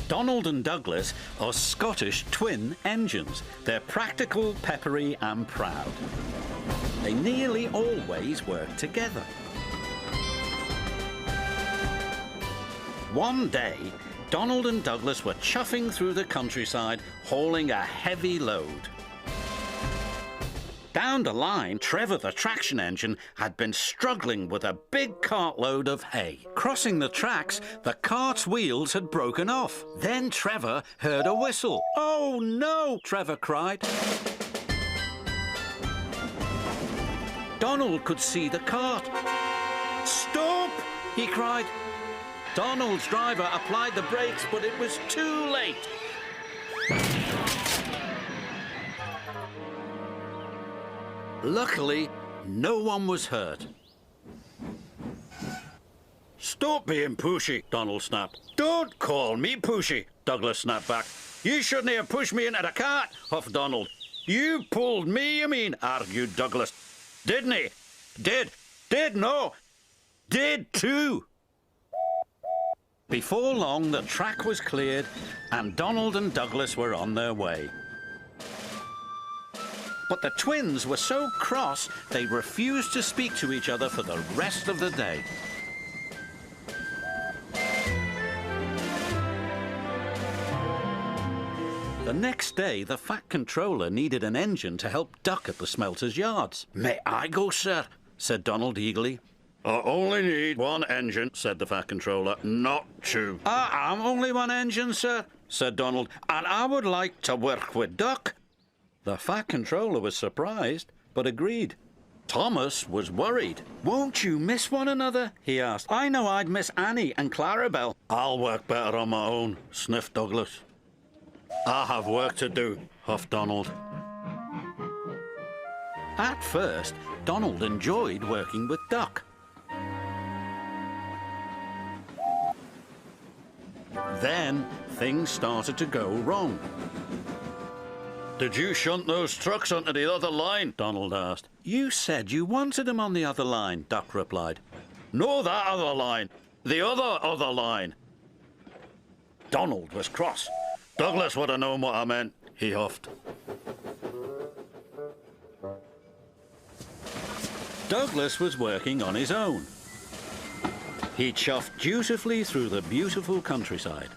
Donald and Douglas are Scottish twin engines. They're practical, peppery and proud. They nearly always work together. One day, Donald and Douglas were chuffing through the countryside, hauling a heavy load. Down the line, Trevor the traction engine had been struggling with a big cartload of hay. Crossing the tracks, the cart's wheels had broken off. Then Trevor heard a whistle. "Oh no!" Trevor cried. Donald could see the cart. "Stop!" he cried. Donald's driver applied the brakes, but it was too late. Luckily, no one was hurt. "Stop being pushy," Donald snapped. "Don't call me pushy," Douglas snapped back. "You shouldn't have pushed me into the cart," huffed Donald. "You pulled me, you mean," argued Douglas. "Didn't he?" Did, no. Did too." Before long, the track was cleared and Donald and Douglas were on their way. But the twins were so cross, they refused to speak to each other for the rest of the day. The next day, the Fat Controller needed an engine to help Duck at the smelter's yards. "May I go, sir?" said Donald eagerly. "I only need one engine," said the Fat Controller, "not two." "I'm only one engine, sir," said Donald, "and I would like to work with Duck." The Fat Controller was surprised, but agreed. Thomas was worried. "Won't you miss one another?" he asked. "I know I'd miss Annie and Clarabelle." "I'll work better on my own," sniffed Douglas. "I have work to do," huffed Donald. At first, Donald enjoyed working with Duck. Then, things started to go wrong. "Did you shunt those trucks onto the other line?" Donald asked. "You said you wanted them on the other line," Duck replied. "No, that other line. The other line." Donald was cross. "Douglas would have known what I meant," he huffed. Douglas was working on his own. He chuffed dutifully through the beautiful countryside.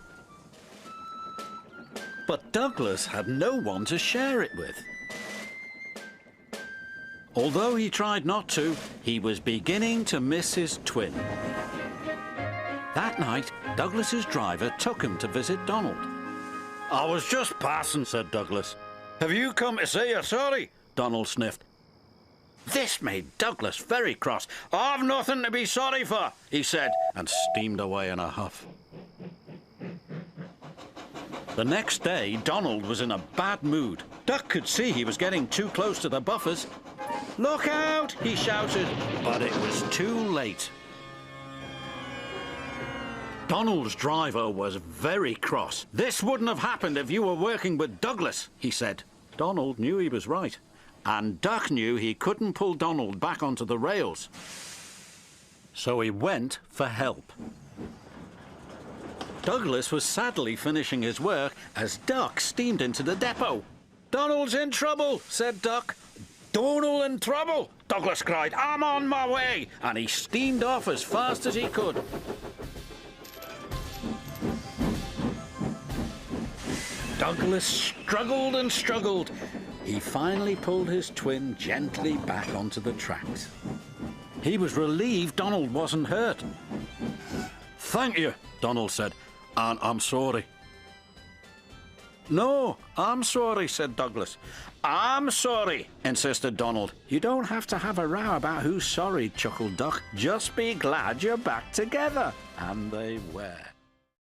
But Douglas had no one to share it with. Although he tried not to, he was beginning to miss his twin. That night, Douglas's driver took him to visit Donald. "I was just passing," said Douglas. "Have you come to say you're sorry?" Donald sniffed. This made Douglas very cross. "I've nothing to be sorry for," he said, and steamed away in a huff. The next day, Donald was in a bad mood. Duck could see he was getting too close to the buffers. "Look out!" he shouted, but it was too late. Donald's driver was very cross. "This wouldn't have happened if you were working with Douglas," he said. Donald knew he was right, and Duck knew he couldn't pull Donald back onto the rails. So he went for help. Douglas was sadly finishing his work as Duck steamed into the depot. "Donald's in trouble," said Duck. "Donald in trouble!" Douglas cried. "I'm on my way!" And he steamed off as fast as he could. Douglas struggled and struggled. He finally pulled his twin gently back onto the tracks. He was relieved Donald wasn't hurt. "Thank you," Donald said, "and I'm sorry." "No, I'm sorry," said Douglas. "I'm sorry," insisted Donald. "You don't have to have a row about who's sorry," chuckled Duck. "Just be glad you're back together." And they were.